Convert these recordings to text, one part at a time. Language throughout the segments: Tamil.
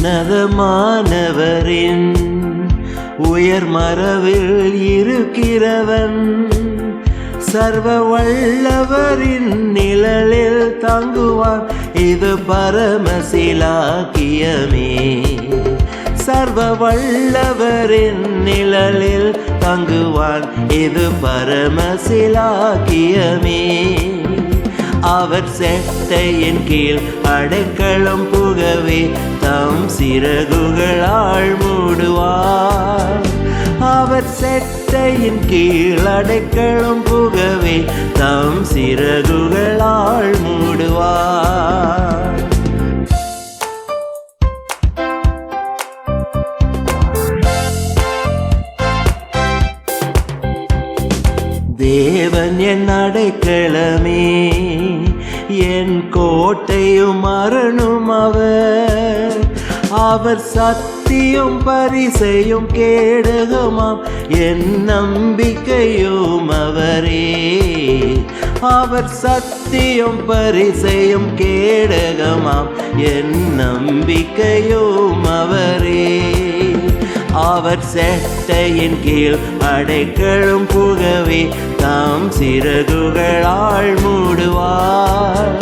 உன்னதமானவரின் உயர் மரவில் இருக்கிறவன் சர்வ வல்லவரின் நிழலில் தங்குவான். இது பரமசிலாக்கியமே. சர்வ வல்லவரின் நிழலில் தங்குவான். இது பரமசிலாக்கியமே. அவர் செட்டையின் கீழ் அடைக்கலம் புகவே தம் சிறகுகளால் மூடுவார். அவர் செட்டையின் கீழ் அடைக்கலம் புகவே தம் சிறகுகளால் மூடுவார். தேவன் என் அடைக்கலமே, என் கோட்டையும் அரணும் அவர். அவர் சத்தியும் பரிசையும் கேடகமாம் என் நம்பிக்கையும் அவரே. அவர் சத்தியும் பரிசையும் கேடகமாம் என் நம்பிக்கையும் அவரே. அவர் செட்டையின் கீழ் அடைக்கலம் புகவே தாம் சிறகுகளால் மூடுவார்.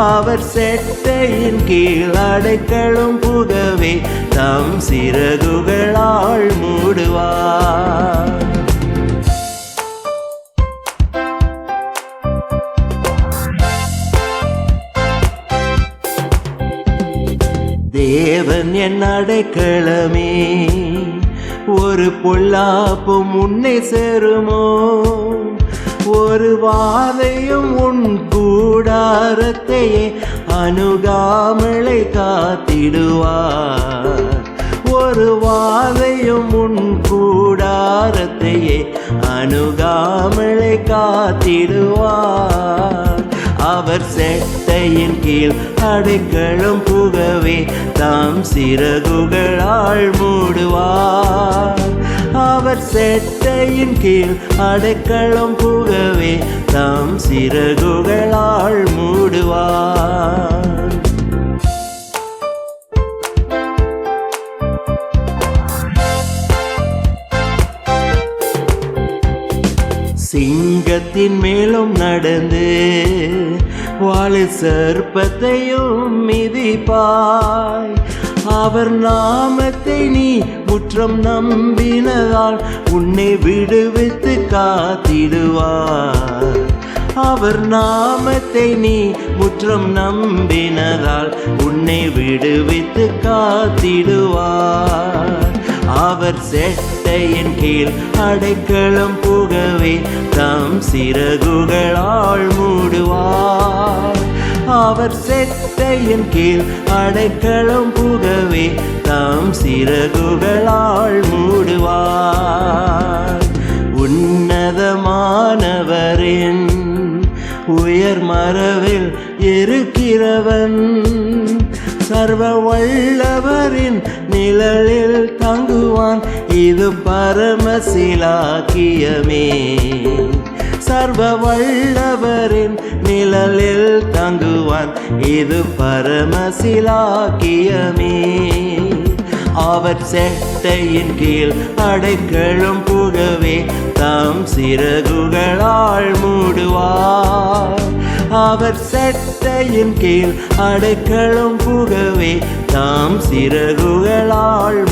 அவர் செட்டையின் கீழ் அடைக்கலம் புகவே தாம் சிறகுகளால் மூடுவார். தேவன் என் அடைக்கலமே, ஒரு பொல்லாப்பும் உன்னை சேருமோ? ஒரு வாதையும் உன் கூடாரத்தையே அணுகாமலை காத்திடுவார். ஒரு வாதையும் உன் கூடாரத்தையே அணுகாமலை காத்திடுவார். அவர் செட்டையின் கீழ் அடைக்கலம் புகவே தாம் சிறகுகளால் மூடுவார். அவர் செட்டையின் கீழ் அடைக்கலம் புகவே தாம் சிறகுகளால் மூடுவார். சிங்கத்தின் மேலும் நடந்து வாழு சர்ப்பத்தையும் மிதிப்பாய். அவர் நாமத்தை நீ முற்றம் நம்பினதால் உன்னை விடுவித்து காத்திடுவார். அவர் நாமத்தை நீ முற்றம் நம்பினதால் உன்னை விடுவித்து காத்திடுவார். அவர் செட்டையின் கீழ் அடைக்கலம் புகவே தாம் சிறகுகளால் மூடுவார். அவர் செட்டையின் கீழ் அடைக்கலம் புகவே தாம் சிறகுகளால் மூடுவார். உன்னதமானவரின் உயர் மரவில் இருக்கிறவன் சர்வ வல்லவரின் நிழலில் தங்குவான். இது பரமசிலாக்கியமே. சர்வ வல்லவரின் நிழலில் தங்குவான். இது பரமசிலாக்கியமே. அவர் செட்டையின் கீழ் அடைக்கலம் புகவே தாம் சிறகுகளால் மூடுவார். அவர் செட்டையின் கீழ் அடைக்கலம் புகவே தாம் சிறகுகளால்